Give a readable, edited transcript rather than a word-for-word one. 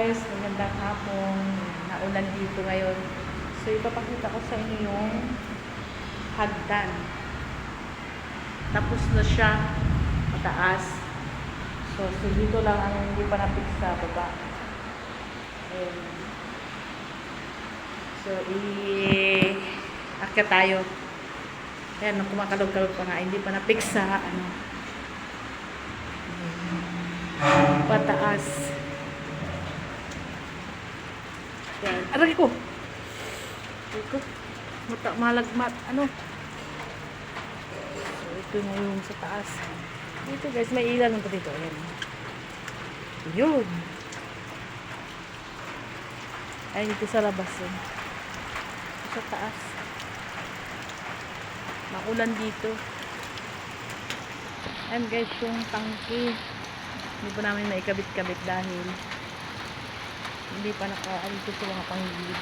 guys, magandang hapon. Naulan dito ngayon. So ipapakita ko sa inyo yung hagdan. Tapos na siya, mataas. So dito lang ang hindi pa napik sa baba. Ayan. So akyat tayo. Ayan, kumakalog-kalog pa nga, hindi pa napik sa pataas. Yan. Aray ko. Malagmat. So, ito na yung sa taas. Dito guys, may ilan pa dito. Ayan. Yun. Ay, dito sa labas yun. Sa taas. Maulan dito. Ayan guys, yung tangke. Hindi pa namin maikabit-kabit dahil hindi pa naka-alito sa mga panggilid.